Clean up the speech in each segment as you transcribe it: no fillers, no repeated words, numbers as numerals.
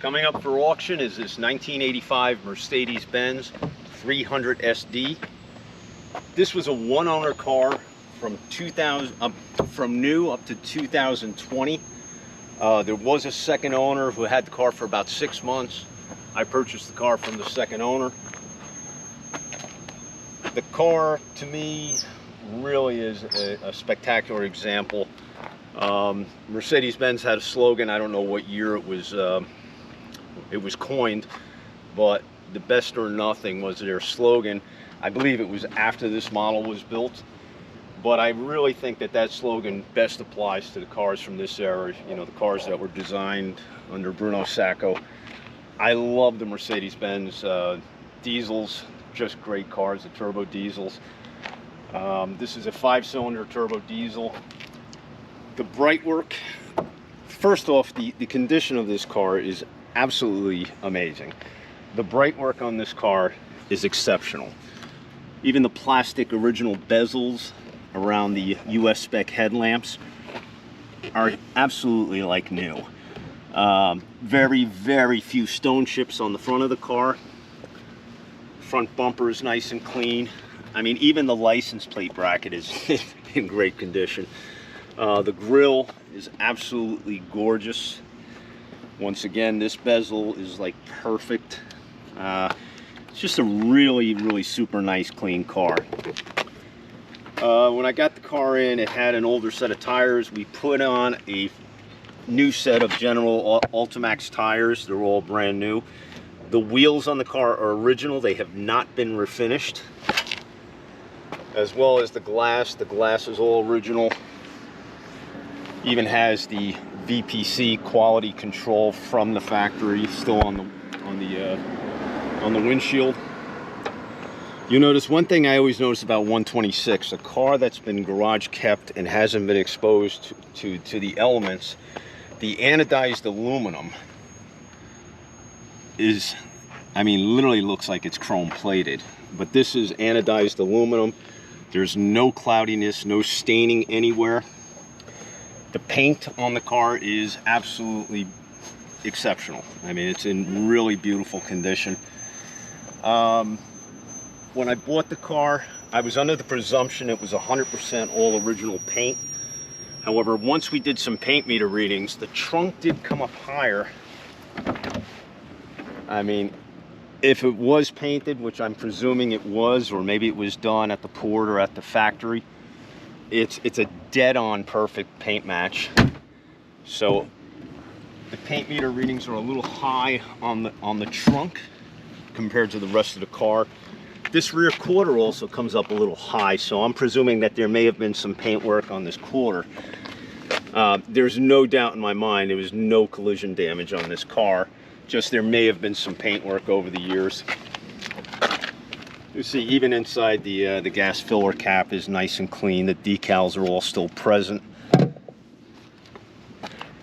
Coming up for auction is this 1985 Mercedes-Benz 300 SD. This was a one-owner car from new up to 2020. There was a second owner who had the car for about 6 months. I purchased the car from the second owner. The car, to me, really is a spectacular example. Mercedes-Benz had a slogan. I don't know what year it was coined, but the best or nothing was their slogan. I believe it was after this model was built, but I really think that that slogan best applies to the cars from this era, you know, the cars that were designed under Bruno Sacco. I love the Mercedes-Benz diesels, just great cars, the turbo diesels. This is a 5-cylinder turbo diesel. The bright work, first off, the condition of this car is absolutely amazing. The bright work on this car is exceptional. Even the plastic original bezels around the US spec headlamps are absolutely like new. Very few stone chips on the front of the car. Front bumper is nice and clean. I mean, even the license plate bracket is in great condition. The grille is absolutely gorgeous. Once again, this bezel is like perfect. It's just a really super nice, clean car. When I got the car in, it had an older set of tires. We put on a new set of General Ultimax tires. They're all brand new. The wheels on the car are original. They have not been refinished. As well as the glass. The glass is all original. Even has the VPC quality control from the factory still on the windshield. You notice one thing I always notice about 126, a car that's been garage kept and hasn't been exposed to the elements, the anodized aluminum is, I mean, literally looks like it's chrome plated, but this is anodized aluminum. There's no cloudiness, no staining anywhere. The paint on the car is absolutely exceptional. I mean, it's in really beautiful condition. When I bought the car, I was under the presumption it was 100% all original paint. However, once we did some paint meter readings, the trunk did come up higher. I mean, if it was painted, which I'm presuming it was, or maybe it was done at the port or at the factory, it's a dead-on perfect paint match. So the paint meter readings are a little high on the trunk compared to the rest of the car. This rear quarter also comes up a little high, so I'm presuming that there may have been some paint work on this quarter. There's no doubt in my mind there was no collision damage on this car, just there may have been some paint work over the years. You see, even inside the gas filler cap is nice and clean. The decals are all still present.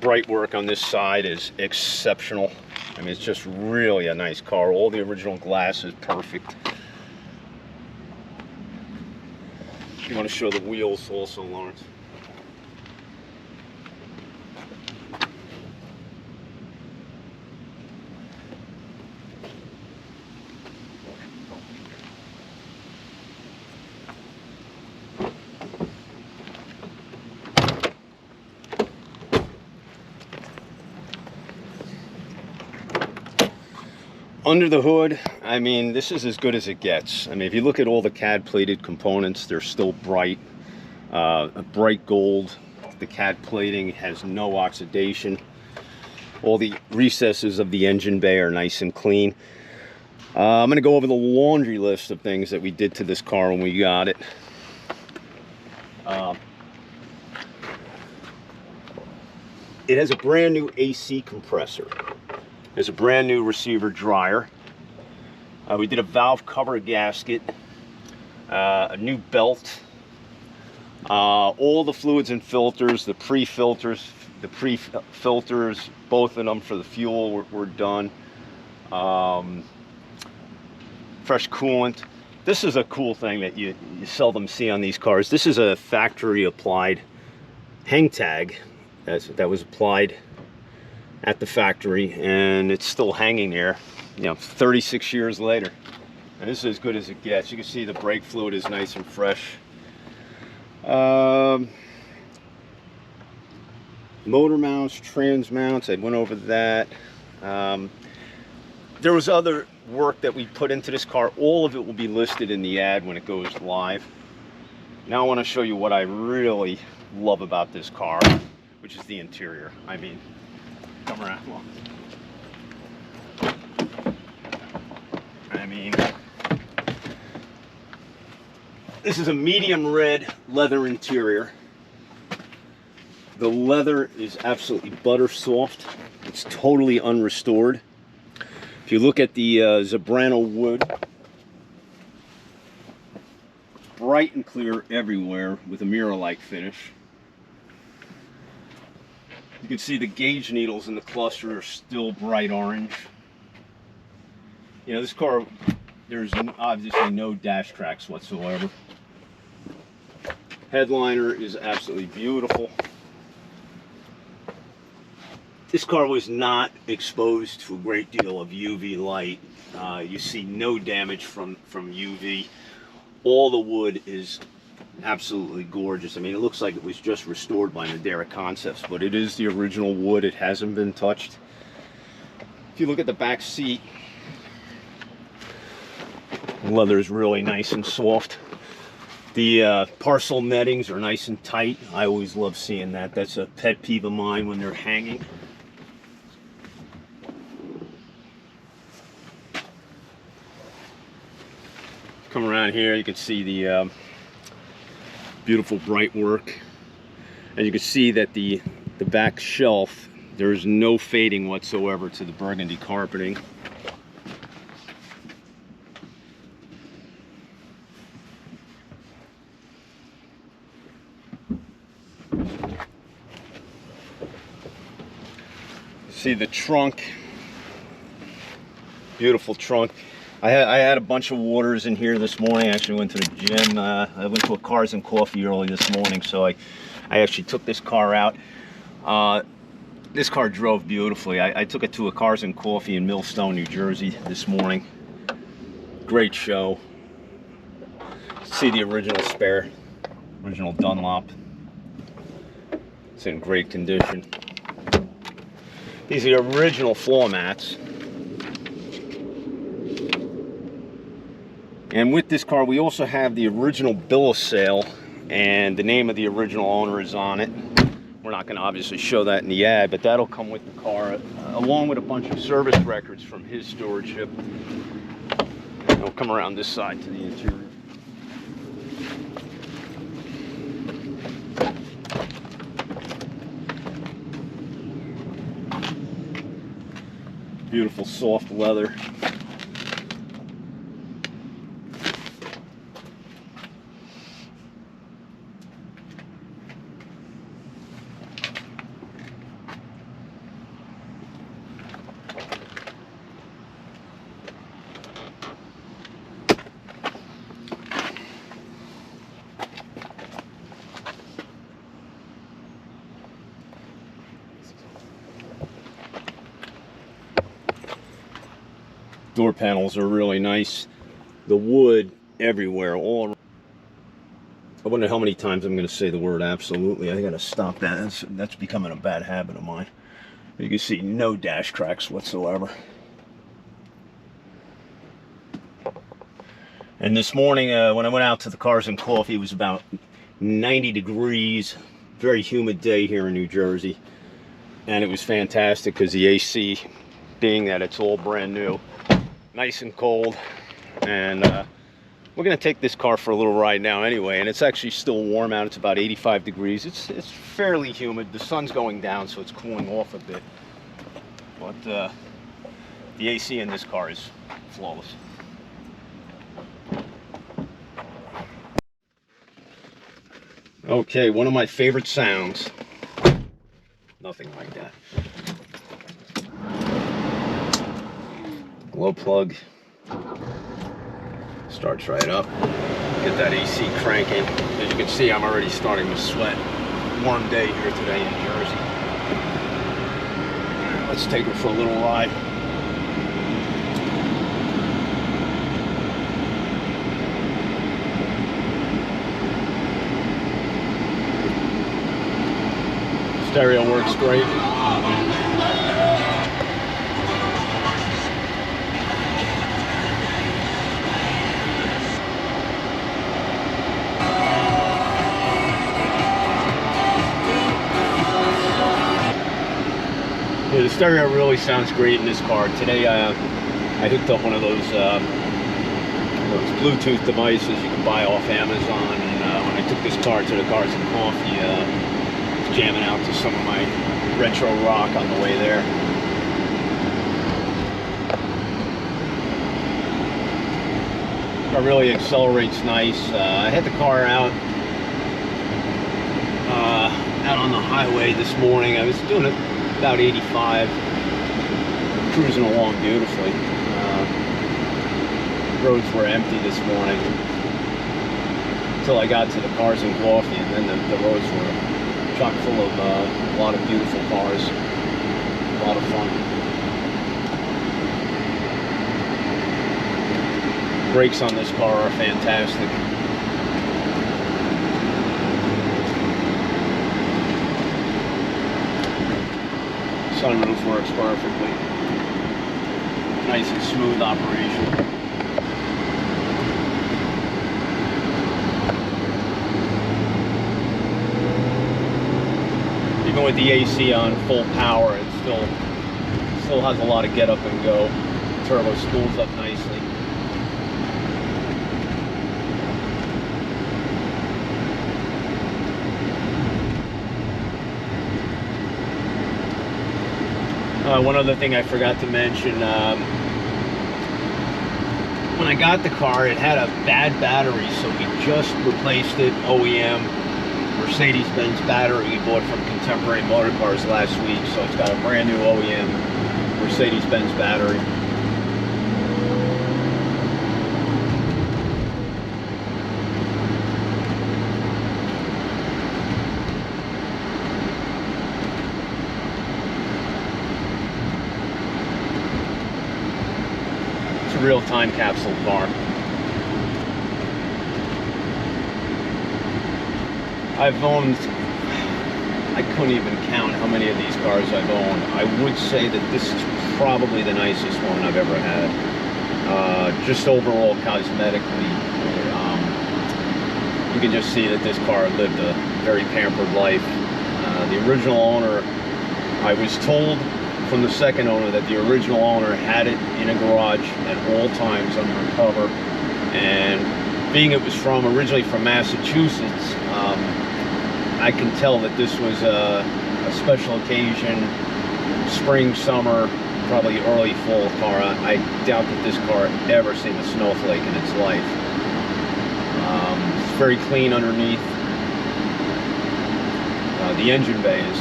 Bright work on this side is exceptional. I mean, it's just really a nice car. All the original glass is perfect. You want to show the wheels also, Lawrence? Under the hood, I mean, this is as good as it gets. I mean, if you look at all the CAD plated components, they're still bright, a bright gold. The CAD plating has no oxidation. All the recesses of the engine bay are nice and clean. I'm going to go over the laundry list of things that we did to this car when we got it. It has a brand new AC compressor. There's a brand new receiver dryer. We did a valve cover gasket, a new belt, all the fluids and filters, the pre-filters, both of them for the fuel were done. Fresh coolant. This is a cool thing that you seldom see on these cars. This is a factory applied hang tag that was applied at the factory, and it's still hanging there, 36 years later. And this is as good as it gets. You can see the brake fluid is nice and fresh. Motor mounts, trans mounts, I went over that. There was other work that we put into this car. All of it will be listed in the ad when it goes live. Now I want to show you what I really love about this car, which is the interior. I mean, come around. I mean, this is a medium red leather interior. The leather is absolutely butter soft. It's totally unrestored. If you look at the Zebrano wood, bright and clear everywhere with a mirror-like finish. You can see the gauge needles in the cluster are still bright orange. This car, there's obviously no dash tracks whatsoever. Headliner is absolutely beautiful. This car was not exposed to a great deal of UV light. You see no damage from UV. All the wood is absolutely gorgeous. I mean, it looks like it was just restored by Madeira Concepts, but it is the original wood. It hasn't been touched. If you look at the back seat, the leather is really nice and soft. The parcel nettings are nice and tight. I always love seeing that. That's a pet peeve of mine when they're hanging. Come around here, you can see the beautiful bright work, and you can see that the back shelf, there's no fading whatsoever to the burgundy carpeting. See the trunk, beautiful trunk. I had a bunch of waters in here this morning. I actually went to the gym. I went to a Cars and Coffee early this morning, so I actually took this car out. This car drove beautifully. I took it to a Cars and Coffee in Millstone, New Jersey this morning. Great show. See the original spare, original Dunlop. It's in great condition. These are the original floor mats. And with this car, we also have the original bill of sale, and the name of the original owner is on it. We're not going to obviously show that in the ad, but that'll come with the car, along with a bunch of service records from his stewardship. And we'll come around this side to the interior. Beautiful soft leather. Door panels are really nice. The wood everywhere, all around. I wonder how many times I'm going to say the word absolutely. I got to stop that. That's becoming a bad habit of mine. You can see no dash tracks whatsoever. And this morning when I went out to the Cars and Coffee, it was about 90 degrees. Very humid day here in New Jersey. And it was fantastic because the AC, being that it's all brand new, nice and cold. And we're going to take this car for a little ride now anyway, and it's actually still warm out. It's about 85 degrees. It's fairly humid. The sun's going down, so it's cooling off a bit. But the AC in this car is flawless. Okay, one of my favorite sounds. Nothing like that. Glow plug. Starts right up. Get that AC cranking. As you can see, I'm already starting to sweat. Warm day here today in Jersey. Let's take her for a little ride. Stereo works great. Yeah, the stereo really sounds great in this car. Today I hooked up one of those Bluetooth devices you can buy off Amazon, and when I took this car to the Cars and Coffee, I was jamming out to some of my retro rock on the way there. Car really accelerates nice. I had the car out on the highway this morning. I was doing it about 85, cruising along beautifully. Roads were empty this morning until I got to the Cars and Coffee, and then the roads were chock full of a lot of beautiful cars. A lot of fun. Brakes on this car are fantastic. Sunroof works perfectly. Nice and smooth operation. Even with the AC on full power, it still has a lot of get up and go. Turbo spools up nicely. One other thing I forgot to mention, when I got the car, it had a bad battery, so we just replaced it. OEM Mercedes-Benz battery we bought from Contemporary Motor Cars last week, so it's got a brand new OEM Mercedes-Benz battery. Real time capsule car. I've owned, I couldn't even count how many of these cars I've owned. I would say that this is probably the nicest one I've ever had. Just overall cosmetically, you can just see that this car lived a very pampered life. The original owner, I was told from the second owner that the original owner had it in a garage at all times undercover, and being it was originally from Massachusetts, I can tell that this was a special occasion, spring, summer, probably early fall car. I doubt that this car ever seen a snowflake in its life. It's very clean underneath. The engine bay is,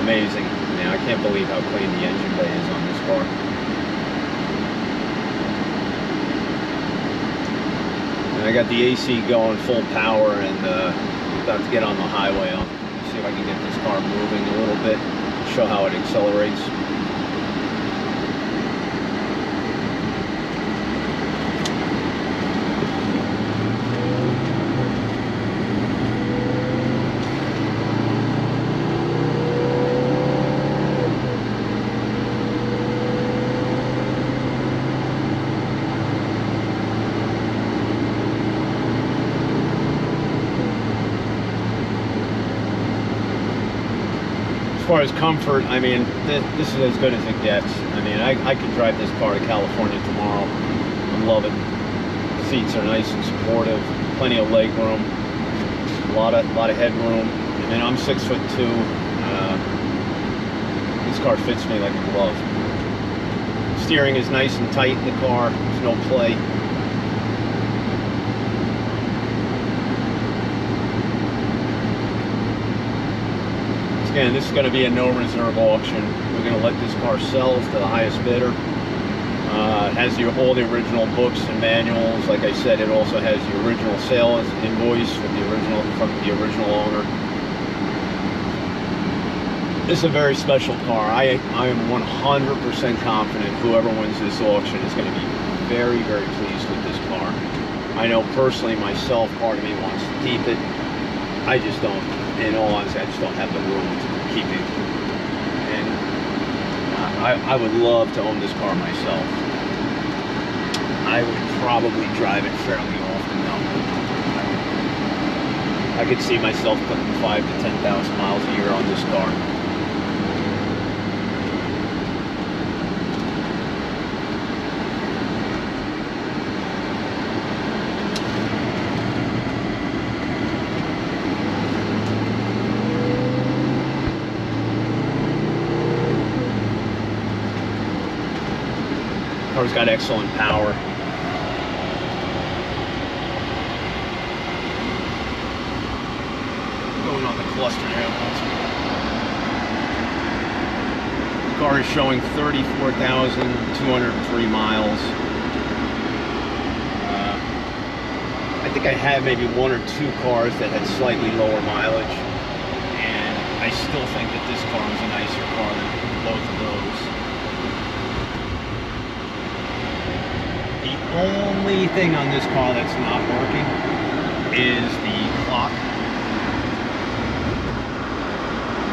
amazing. I can't believe how clean the engine bay is on this car. And I got the AC going full power, and about to get on the highway. I'll see if I can get this car moving a little bit, show how it accelerates. As far as comfort, I mean, this is as good as it gets. I mean, I could drive this car to California tomorrow. I love it. Seats are nice and supportive, plenty of leg room, a lot of headroom. I mean, I'm 6'2". This car fits me like a glove. Steering is nice and tight in the car. There's no play. Again, this is going to be a no reserve auction. We're going to let this car sell to the highest bidder. It has all the original books and manuals. Like I said, it also has the original sales invoice with from the original owner. This is a very special car. I am 100% confident whoever wins this auction is going to be very, very pleased with this car. I know personally myself, part of me wants to keep it. I just don't, in all honesty, I just don't have the room to keep it. And I would love to own this car myself. I would probably drive it fairly often though. I could see myself putting 5,000 to 10,000 miles a year on this car. Car's got excellent power. Going on the cluster now. The car is showing 34,203 miles. I think I have maybe one or two cars that had slightly lower mileage, and I still think that this car is a nicer car than both of those. The only thing on this car that's not working is the clock.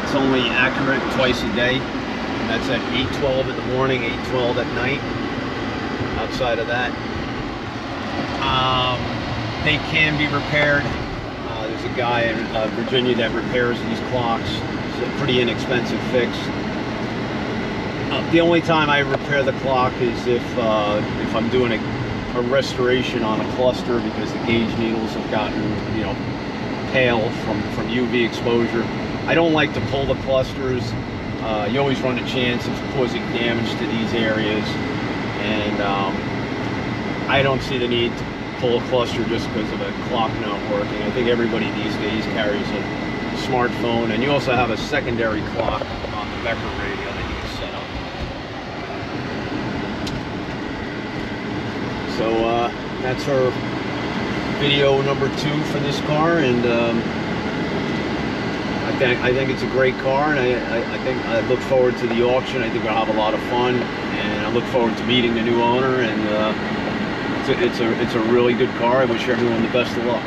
It's only accurate twice a day, and that's at 8:12 in the morning, 8:12 at night. Outside of that, they can be repaired. There's a guy in Virginia that repairs these clocks. It's a pretty inexpensive fix. The only time I repair the clock is if I'm doing a restoration on a cluster because the gauge needles have gotten, you know, pale from UV exposure. I don't like to pull the clusters. You always run a chance of causing damage to these areas, and I don't see the need to pull a cluster just because of a clock not working. I think everybody these days carries a smartphone, and you also have a secondary clock on the Becker radio that you can set up. So that's our video number 2 for this car, and I think it's a great car, and I look forward to the auction. I think we'll have a lot of fun, and I look forward to meeting the new owner. And it's a really good car. I wish everyone the best of luck.